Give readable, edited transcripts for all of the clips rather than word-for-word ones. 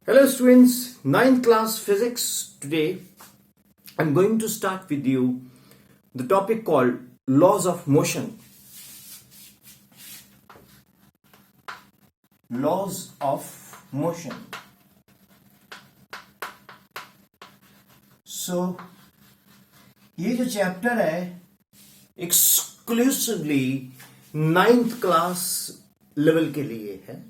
Hello students, ninth class physics. Today I'm going to start with you the topic called laws of motion. Laws of motion. So ये जो chapter है exclusively ninth class level के लिए है.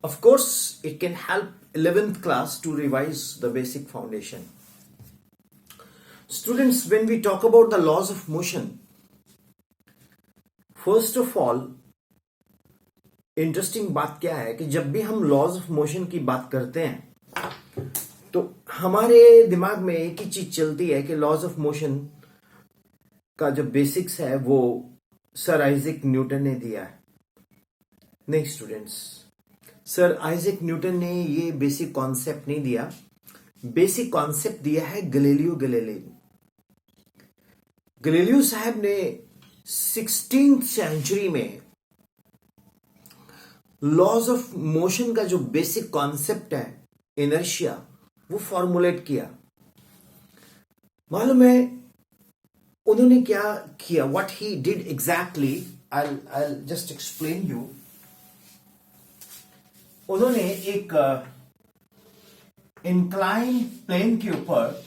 Of course, it can help 11th class to revise the basic foundation. Students, when we talk about the laws of motion, first of all, interesting बात क्या है कि जब भी हम laws of motion की बात करते हैं तो हमारे दिमाग में एक ही चीज चलती है कि laws of motion का जो बेसिक्स है वो सर आइजैक न्यूटन ने दिया है. नहीं स्टूडेंट्स, सर आइजैक न्यूटन ने ये बेसिक कॉन्सेप्ट नहीं दिया. बेसिक कॉन्सेप्ट दिया है गैलीलियो गैलीली. गैलीलियो साहब ने 16th सेंचुरी में लॉज ऑफ मोशन का जो बेसिक कॉन्सेप्ट है इनर्शिया वो फॉर्मुलेट किया. मालूम है उन्होंने क्या किया? What he did exactly, I just explain you. उन्होंने एक इंक्लाइन प्लेन के ऊपर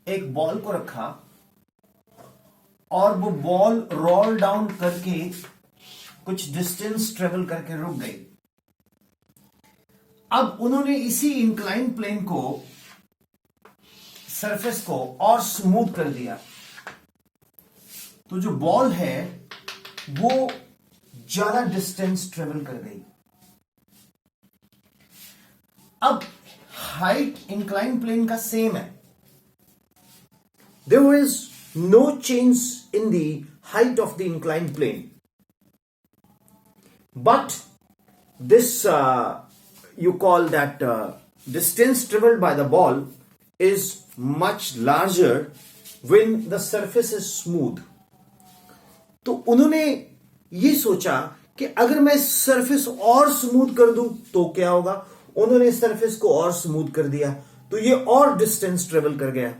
एक बॉल को रखा और वो बॉल रोल डाउन करके कुछ डिस्टेंस ट्रेवल करके रुक गई. अब उन्होंने इसी इंक्लाइन प्लेन को, सरफेस को और स्मूथ कर दिया तो जो बॉल है वो ज्यादा डिस्टेंस ट्रेवल कर गई. अब हाइट इंक्लाइन प्लेन का सेम है. There is no change in the height of the incline plane, but this you call that distance traveled by the ball is much larger when the surface is smooth. तो उन्होंने ये सोचा कि अगर मैं surface और smooth कर दूं तो क्या होगा. उन्होंने सरफेस को और स्मूथ कर दिया तो ये और डिस्टेंस ट्रेवल कर गया.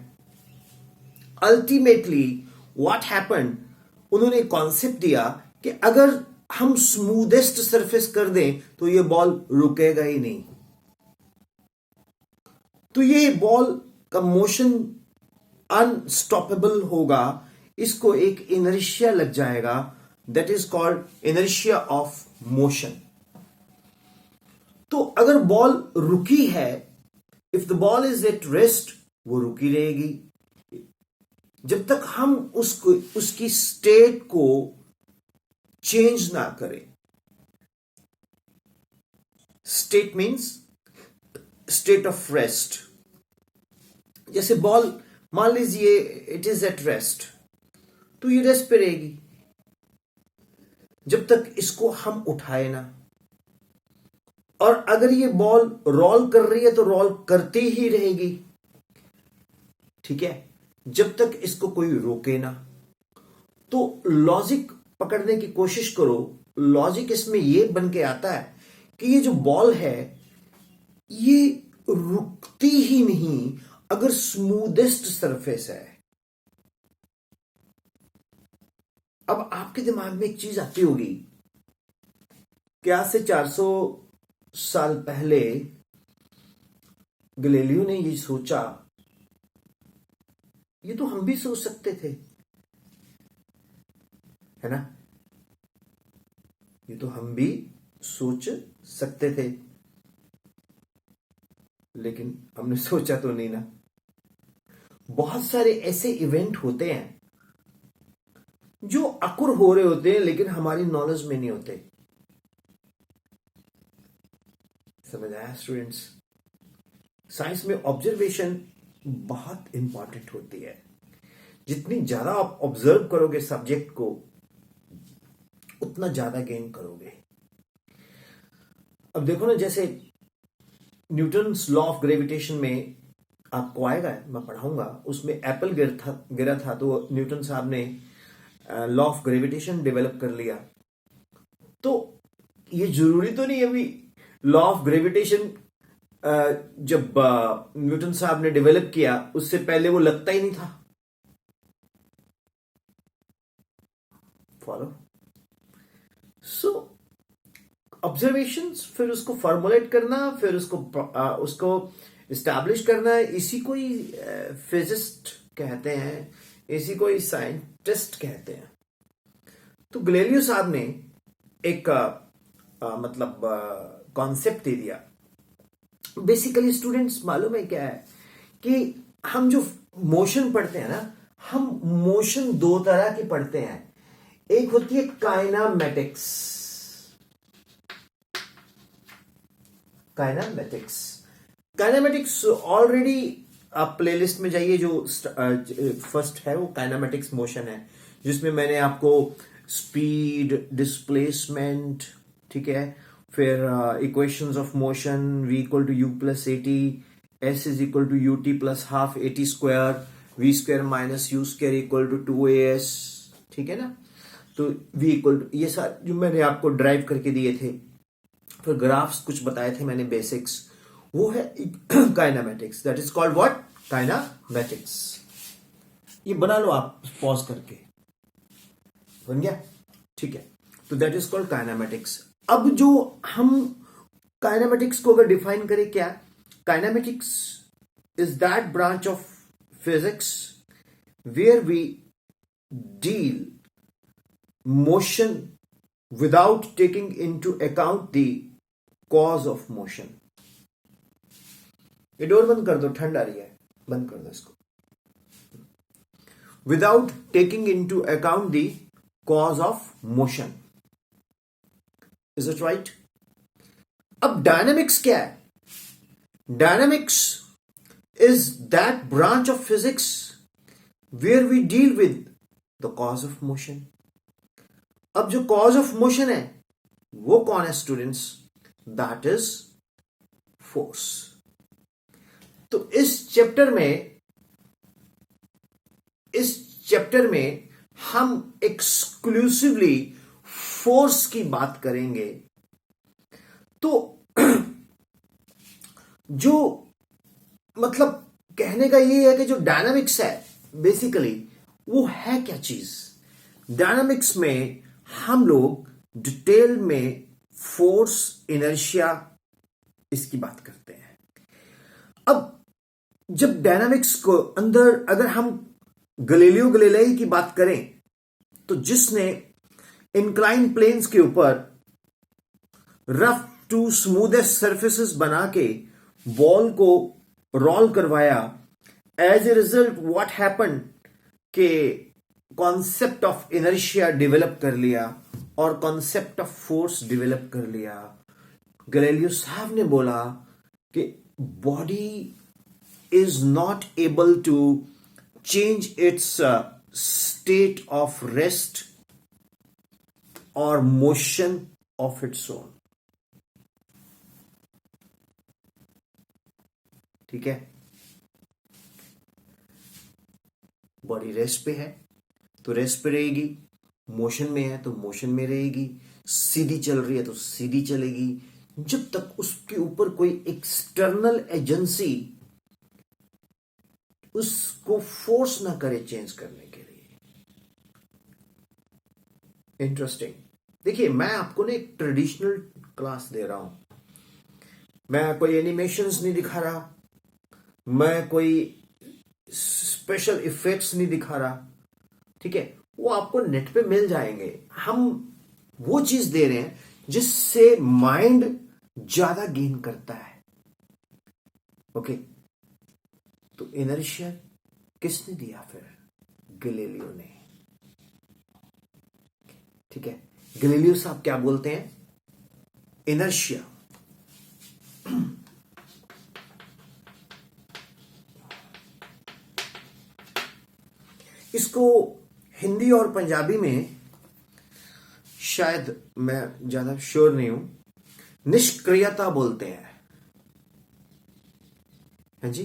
अल्टीमेटली व्हाट हैपेंड, उन्होंने कॉन्सेप्ट दिया कि अगर हम स्मूदेस्ट सरफेस कर दें तो ये बॉल रुकेगा ही नहीं. तो ये बॉल का मोशन अनस्टॉपेबल होगा. इसको एक इनर्शिया लग जाएगा, that is called inertia of motion. तो अगर बॉल रुकी है, if the ball is at rest, वो रुकी रहेगी जब तक हम उसकी स्टेट को चेंज ना करें. State means state of rest. जैसे बॉल मान लीजिए इट इज एट रेस्ट, तो ये रेस्ट पे रहेगी जब तक इसको हम उठाए ना. और अगर ये बॉल रोल कर रही है तो रोल करती ही रहेगी, ठीक है, जब तक इसको कोई रोके ना. तो लॉजिक पकड़ने की कोशिश करो. लॉजिक इसमें यह बन के आता है कि ये जो बॉल है ये रुकती ही नहीं अगर स्मूदेस्ट सरफेस है. अब आपके दिमाग में एक चीज आती होगी कि आज से 400 साल पहले गैलीलियो ने ये सोचा, ये तो हम भी सोच सकते थे, है ना. ये तो हम भी सोच सकते थे, लेकिन हमने सोचा तो नहीं ना. बहुत सारे ऐसे इवेंट होते हैं जो अकुर हो रहे होते हैं लेकिन हमारी नॉलेज में नहीं होते. समझ आया स्टूडेंट्स? साइंस में ऑब्जर्वेशन बहुत इंपॉर्टेंट होती है. जितनी ज्यादा आप ऑब्जर्व करोगे सब्जेक्ट को उतना ज्यादा गेन करोगे. अब देखो ना, जैसे न्यूटन्स लॉ ऑफ ग्रेविटेशन में आपको आएगा, मैं पढ़ाऊंगा, उसमें एप्पल गिरा था तो न्यूटन साहब ने लॉ ऑफ ग्रेविटेशन डेवलप कर लिया. तो ये जरूरी तो नहीं अभी लॉ ऑफ ग्रेविटेशन जब न्यूटन साहब ने डेवलप किया उससे पहले वो लगता ही नहीं था। फॉलो। सो ऑब्जर्वेशंस, फिर उसको फॉर्मुलेट करना, फिर उसको इस्टेब्लिश करना, इसी को ही फिजिस्ट कहते हैं, इसी को ही साइंटिस्ट कहते हैं। तो गैलीलियो साहब ने एक मतलब कॉन्सेप्ट दे दिया। बेसिकली स्टूडेंट्स, मालूम है क्या है कि हम जो मोशन पढ़ते हैं ना, हम मोशन दो तरह की पढ़ते हैं। एक होती है काइनामेटिक्स। काइनामेटिक्स ऑलरेडी आप प्लेलिस्ट में जाइए, जो फर्स्ट है वो काइनामेटिक्स मोशन है, जिसमें मैंने आपको स्पीड, डिस्प्लेसमेंट, ठीक है, फिर equations of motion, v equal to u plus a t, s is equal to u t plus half a t square, v square minus u square equal to 2as, ठीक है ना। तो v equal to, ये सारे जो मैंने आपको drive करके दिए थे, फिर ग्राफ्स कुछ बताए थे मैंने बेसिक्स, वो है kinematics. That is called what? Kinematics. ये बना लो आप पॉज करके, बन गया, ठीक है। तो दैट इज कॉल्ड काइनामेटिक्स। अब जो हम काइनामेटिक्स को अगर डिफाइन करें, क्या kinematics is that branch of physics where we deal motion without taking into account the cause of motion. ये डोर बंद कर दो, ठंड आ रही है, बंद कर दो इसको। Without taking into account the cause of motion, is it right? अब डायनामिक्स क्या है? Dynamics is that branch of physics where we deal with the cause of motion. अब जो कॉज ऑफ मोशन है वो कौन है स्टूडेंट्स? That is force. तो इस चैप्टर में हम एक्सक्लूसिवली फोर्स की बात करेंगे। तो जो मतलब कहने का ये है कि जो डायनामिक्स है बेसिकली वो है क्या चीज? डायनामिक्स में हम लोग डिटेल में फोर्स, इनर्शिया, इसकी बात करते हैं। अब जब डायनामिक्स को अंदर अगर हम गैलीलियो गैलीलाई की बात करें, तो जिसने इंक्लाइन प्लेन्स के ऊपर रफ टू स्मूदेस्ट सरफेसेस बना के बॉल को रोल करवाया, as a result what happen के कॉन्सेप्ट ऑफ इनर्शिया डेवलप कर लिया और कॉन्सेप्ट ऑफ फोर्स डेवलप कर लिया। गैलीलियो साहब ने बोला कि body is not able to change its state of rest और मोशन ऑफ इट्स ओन, ठीक है। बॉडी रेस्ट पे है तो रेस्ट पे रहेगी, मोशन में है तो मोशन में रहेगी, सीधी चल रही है तो सीधी चलेगी, जब तक उसके ऊपर कोई एक्सटर्नल एजेंसी उसको फोर्स ना करे चेंज करने के लिए। इंटरेस्टिंग। देखिए, मैं आपको ना एक ट्रेडिशनल क्लास दे रहा हूं, मैं कोई एनिमेशंस नहीं दिखा रहा, मैं कोई स्पेशल इफेक्ट्स नहीं दिखा रहा, ठीक है। वो आपको नेट पे मिल जाएंगे। हम वो चीज दे रहे हैं जिससे माइंड ज्यादा गेन करता है, ओके। तो इनर्शिया किसने दिया? फिर गैलीलियो ने, ठीक है। गैलीलियो साहब क्या बोलते हैं? इनर्शिया इसको हिंदी और पंजाबी में, शायद मैं ज्यादा श्योर नहीं हूं, निष्क्रियता बोलते हैं। हाँ जी,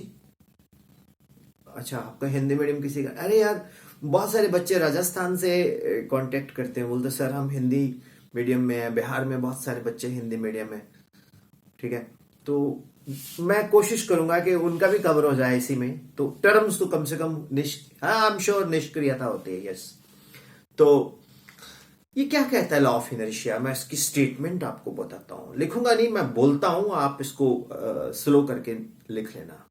अच्छा, आपका हिंदी मीडियम किसी का? अरे यार, बहुत सारे बच्चे राजस्थान से कांटेक्ट करते हैं, बोलते सर हम हिंदी मीडियम में हैं, बिहार में बहुत सारे बच्चे हिंदी मीडियम में। ठीक है, तो मैं कोशिश करूंगा कि उनका भी कवर हो जाए इसी में, तो टर्म्स तो कम से कम हाँ आई एम श्योर निष्क्रियता होती है, यस। तो ये क्या कहता है लॉ ऑफ इनर्शिया, मैं इसकी स्टेटमेंट आपको बताता हूं, लिखूंगा नहीं, मैं बोलता हूं, आप इसको स्लो करके लिख लेना।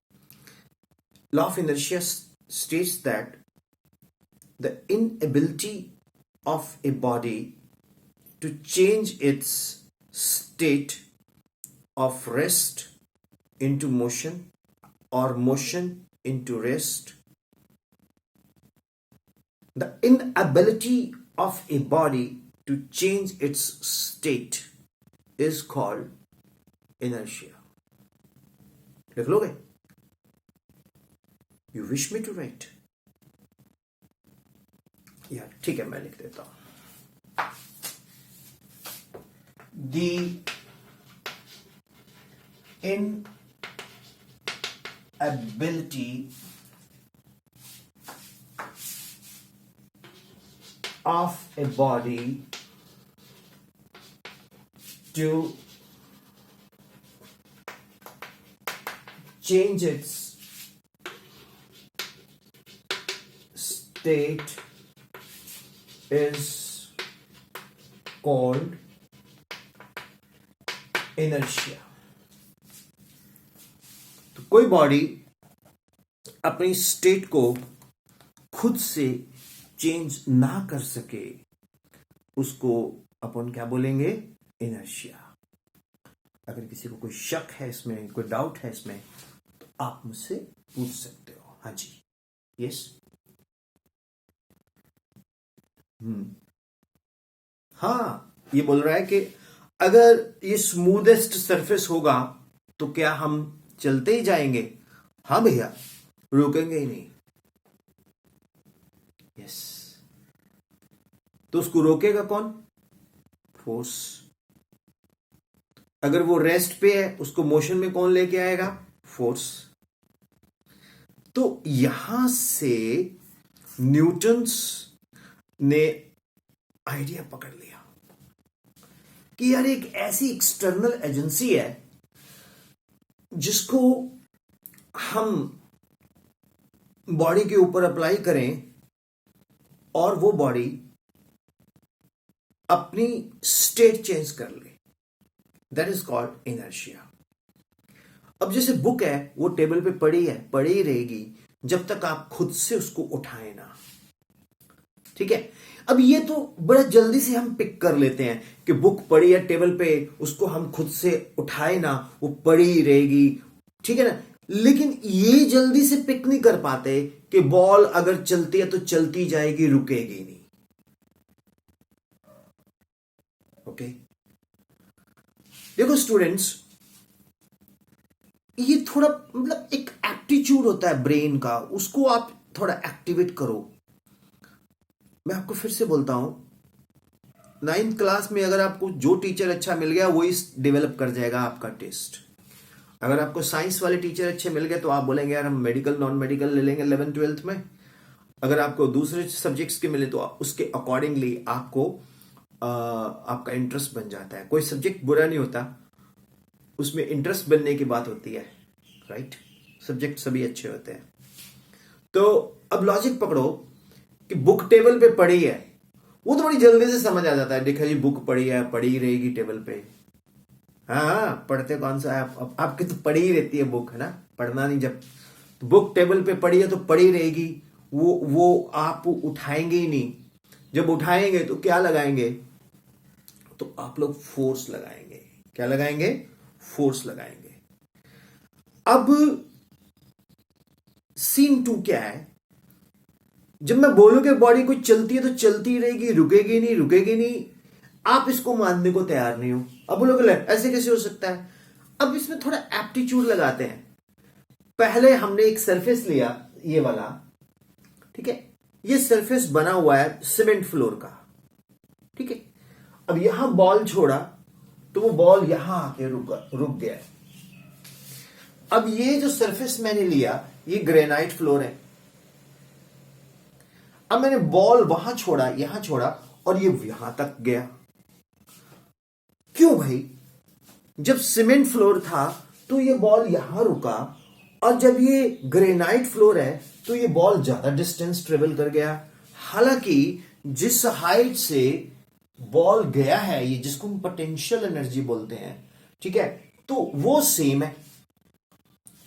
Law of inertia states that the inability of a body to change its state of rest into motion or motion into rest, the inability of a body to change its state is called inertia. लिख लोगे? You wish me to write? या ठीक है, मैं लिख देता हूं। The inability of a body to change its state is called inertia. तो कोई बॉडी अपनी स्टेट को खुद से चेंज ना कर सके, उसको अपन क्या बोलेंगे? इनर्शिया। अगर किसी को कोई शक है इसमें, कोई डाउट है इसमें, तो आप मुझसे पूछ सकते हो। हाँ जी, यस। हाँ, ये बोल रहा है कि अगर ये स्मूदेस्ट सरफेस होगा तो क्या हम चलते ही जाएंगे? हाँ भैया, रुकेंगे ही नहीं। यस। तो उसको रोकेगा कौन? फोर्स। अगर वो रेस्ट पे है, उसको मोशन में कौन लेके आएगा? फोर्स। तो यहां से न्यूटन्स ने आइडिया पकड़ लिया कि यार एक ऐसी एक्सटर्नल एजेंसी है जिसको हम बॉडी के ऊपर अप्लाई करें और वो बॉडी अपनी स्टेट चेंज कर ले। That is called inertia. अब जैसे बुक है, वो टेबल पे पड़ी है, पड़ी ही रहेगी जब तक आप खुद से उसको उठाए ना। ठीक है, अब ये तो बड़ा जल्दी से हम पिक कर लेते हैं कि बुक पड़ी है टेबल पे, उसको हम खुद से उठाए ना, वो पड़ी ही रहेगी, ठीक है ना। लेकिन ये जल्दी से पिक नहीं कर पाते कि बॉल अगर चलती है तो चलती जाएगी, रुकेगी नहीं। ओके, देखो स्टूडेंट्स, ये थोड़ा मतलब एक एप्टीट्यूड होता है ब्रेन का, उसको आप थोड़ा एक्टिवेट करो। मैं आपको फिर से बोलता हूं, 9th क्लास में अगर आपको जो टीचर अच्छा मिल गया वही डेवलप कर जाएगा आपका टेस्ट। अगर आपको साइंस वाले टीचर अच्छे मिल गए तो आप बोलेंगे यार हम मेडिकल नॉन मेडिकल ले लेंगे 11th-12th में। अगर आपको दूसरे सब्जेक्ट्स के मिले तो उसके अकॉर्डिंगली आपको आपका इंटरेस्ट बन जाता है। कोई सब्जेक्ट बुरा नहीं होता, उसमें इंटरेस्ट बनने की बात होती है, राइट। सब्जेक्ट सभी अच्छे होते हैं। तो अब लॉजिक पकड़ो कि बुक टेबल पे पड़ी है, वो तो बड़ी जल्दी से समझ आ जाता है। देखा जी, बुक पड़ी है, पड़ी ही रहेगी टेबल पे। हाँ, पढ़ते कौन सा है आपकी तो पड़ी ही रहती है बुक, है ना, पढ़ना नहीं। जब तो बुक टेबल पे पड़ी है तो पड़ी रहेगी, वो आप उठाएंगे ही नहीं। जब उठाएंगे तो क्या लगाएंगे? तो आप लोग फोर्स लगाएंगे। क्या लगाएंगे? फोर्स लगाएंगे। अब सीन 2 क्या है? जब मैं बोलूं कि बॉडी कुछ चलती है तो चलती रहेगी, रुकेगी नहीं, रुकेगी नहीं, आप इसको मानने को तैयार नहीं हो। अब बोलोगे ऐसे कैसे हो सकता है? अब इसमें थोड़ा एप्टीट्यूड लगाते हैं। पहले हमने एक सरफेस लिया, ये वाला, ठीक है। ये सरफेस बना हुआ है सीमेंट फ्लोर का, ठीक है। अब यहां बॉल छोड़ा तो वो बॉल यहां आके रुक गया। अब ये जो सरफेस मैंने लिया, ये ग्रेनाइट फ्लोर है। अब मैंने बॉल वहां छोड़ा, यहां छोड़ा, और ये यहां तक गया। क्यों भाई? जब सीमेंट फ्लोर था तो ये बॉल यहां रुका, और जब ये ग्रेनाइट फ्लोर है तो ये बॉल ज्यादा डिस्टेंस ट्रेवल कर गया। हालांकि जिस हाइट से बॉल गया है, ये जिसको हम पोटेंशियल एनर्जी बोलते हैं, ठीक है, तो वो सेम है,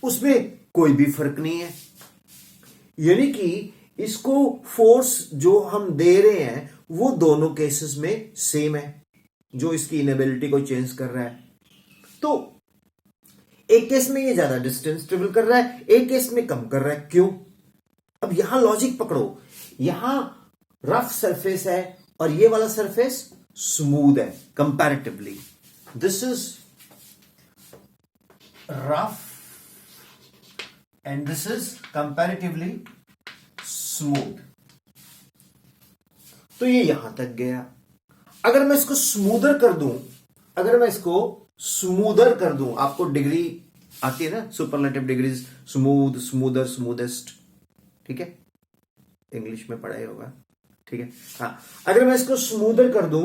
उसमें कोई भी फर्क नहीं है। यानी कि इसको फोर्स जो हम दे रहे हैं वो दोनों केसेस में सेम है, जो इसकी इनेबिलिटी को चेंज कर रहा है। तो एक केस में ये ज्यादा डिस्टेंस ट्रेवल कर रहा है, एक केस में कम कर रहा है। क्यों? अब यहां लॉजिक पकड़ो, यहां रफ सरफेस है और ये वाला सरफेस स्मूथ है comparatively. This is rough and this is comparatively smooth. तो ये यहां तक गया। अगर मैं इसको स्मूदर कर दूं, अगर मैं इसको स्मूदर कर दूं, आपको डिग्री आती है ना, superlative degrees, smooth, smoother, smoothest, ठीक है, इंग्लिश में पढ़ा ही होगा, ठीक है। हाँ, अगर मैं इसको स्मूदर कर दूं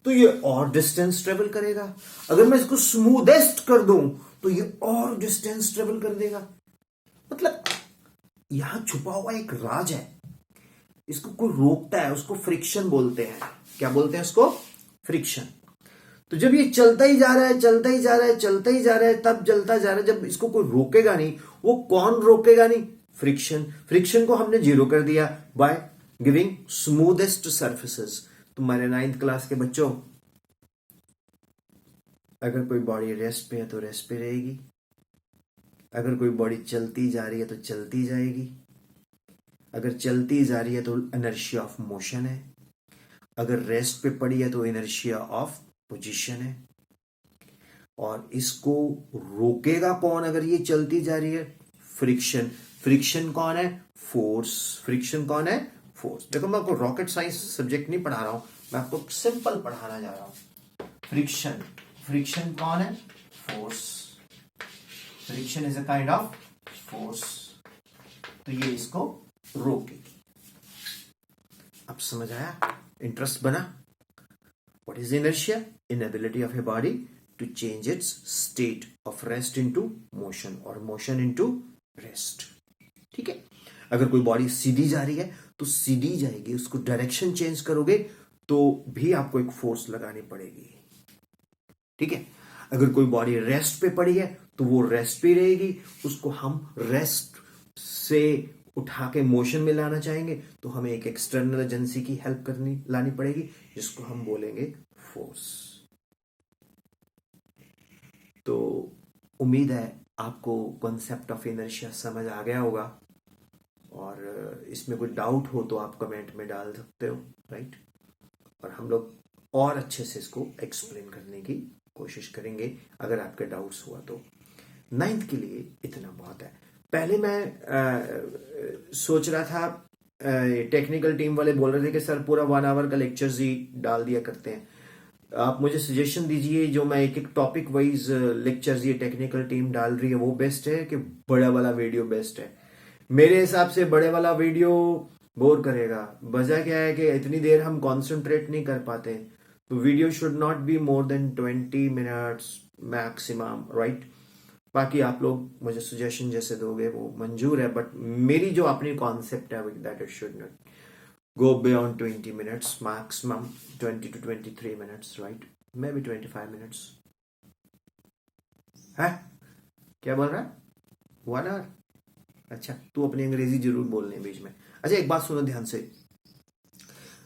तो ये और डिस्टेंस ट्रेवल करेगा। अगर मैं इसको स्मूदेस्ट कर दूं तो ये और डिस्टेंस ट्रेवल कर देगा। मतलब यहां छुपा हुआ एक राज है, इसको कोई रोकता है, उसको फ्रिक्शन बोलते हैं। क्या बोलते हैं उसको? फ्रिक्शन। तो जब ये चलता ही जा रहा है, चलता ही जा रहा है, चलता ही जा रहा है, तब चलता जा रहा है, जब इसको कोई रोकेगा नहीं, वो कौन रोकेगा नहीं? फ्रिक्शन। फ्रिक्शन को हमने जीरो कर दिया बाय गिविंग स्मूदेस्ट सर्फेसेस। तुम्हारे 9th क्लास के बच्चों, अगर कोई बॉडी रेस्ट पे है तो रेस्ट पे रहेगी, अगर कोई बॉडी चलती जा रही है तो चलती जाएगी, अगर चलती जा रही है तो इनर्शिया ऑफ मोशन है, अगर रेस्ट पे पड़ी है तो इनर्शिया ऑफ पोजीशन है। और इसको रोकेगा कौन अगर ये चलती जा रही है? फ्रिक्शन। फ्रिक्शन कौन है? फोर्स। फ्रिक्शन कौन है? फोर्स। देखो, मैं आपको रॉकेट साइंस सब्जेक्ट नहीं पढ़ा रहा हूं, मैं आपको सिंपल पढ़ाना जा रहा हूं। फ्रिक्शन। फ्रिक्शन कौन है? Force. Friction is a kind of force. तो ये इसको रोकेगी। अब समझ आया? इंटरेस्ट बना? What is inertia? Inability of a body to change its state of rest into motion or motion into rest. ठीक है। अगर कोई बॉडी सीधी जा रही है तो सीधी जाएगी, उसको डायरेक्शन चेंज करोगे तो भी आपको एक फोर्स लगानी पड़ेगी, ठीक है। अगर कोई बॉडी रेस्ट पे पड़ी है तो वो रेस्ट पे रहेगी, उसको हम रेस्ट से उठा के मोशन में लाना चाहेंगे तो हमें एक एक्सटर्नल एजेंसी की हेल्प लानी पड़ेगी, जिसको हम बोलेंगे फोर्स। तो उम्मीद है आपको कॉन्सेप्ट ऑफ इनर्शिया समझ आ गया होगा, और इसमें कोई डाउट हो तो आप कमेंट में डाल सकते हो, राइट। और हम लोग और अच्छे से इसको एक्सप्लेन करने की कोशिश करेंगे अगर आपके डाउट्स हुआ तो। 9th के लिए इतना बहुत है। पहले मैं सोच रहा था, टेक्निकल टीम वाले बोल रहे थे कि सर पूरा 1 आवर का लेक्चर्स ही डाल दिया करते हैं। आप मुझे सजेशन दीजिए, जो मैं एक एक टॉपिक वाइज लेक्चर्स ये टेक्निकल टीम डाल रही है वो बेस्ट है कि बड़ा वाला वीडियो बेस्ट है? मेरे हिसाब से बड़े वाला वीडियो बोर करेगा। वजह क्या है कि इतनी देर हम कॉन्सेंट्रेट नहीं कर पाते, तो video should not be more than 20 minutes maximum, right. बाकी आप लोग मुझे सजेशन जैसे दोगे वो मंजूर है, बट मेरी जो अपनी कॉन्सेप्ट है that it should not go beyond 20 minutes, maximum 20 to 23 minutes, right, may be 25 minutes है। क्या बोल रहा है? 1 आवर? अच्छा, तू अपनी अंग्रेजी जरूर बोलने बीच में। अच्छा, एक बात सुनो ध्यान से,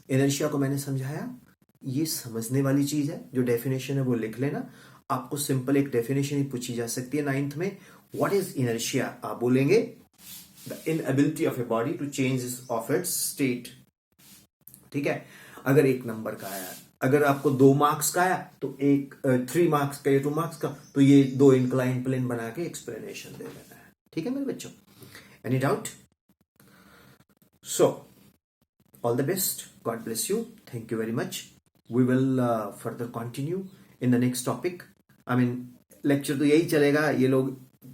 इनर्शिया को मैंने समझाया, ये समझने वाली चीज है। जो डेफिनेशन है वो लिख लेना, आपको सिंपल एक डेफिनेशन ही पूछी जा सकती है 9th में। What is inertia? आप बोलेंगे the inability of a body to change of its state, ठीक है। अगर 1 नंबर का आया, अगर आपको 2 मार्क्स का आया तो 3 मार्क्स का या 2 मार्क्स का, तो ये 2 इंक्लाइन प्लेन बना के एक्सप्लेनेशन दे देना है, ठीक है मेरे बच्चों। Any doubt? So all the best, god bless you, thank you very much. We will further continue in the next topic. I mean, lecture तो यही चलेगा। ये लोग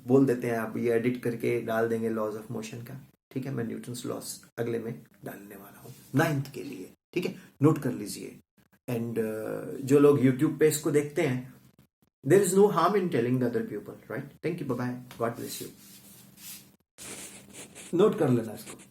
बोल देते हैं आप ये एडिट करके डाल देंगे लॉज ऑफ मोशन का, ठीक है। मैं न्यूटन्स लॉस अगले में डालने वाला हूँ 9th के लिए, ठीक है, नोट कर लीजिए। एंड जो लोग यूट्यूब पे इसको देखते हैं There is no harm in telling the other people, right? Thank you, bye bye, God bless you. Note कर लेना इसको.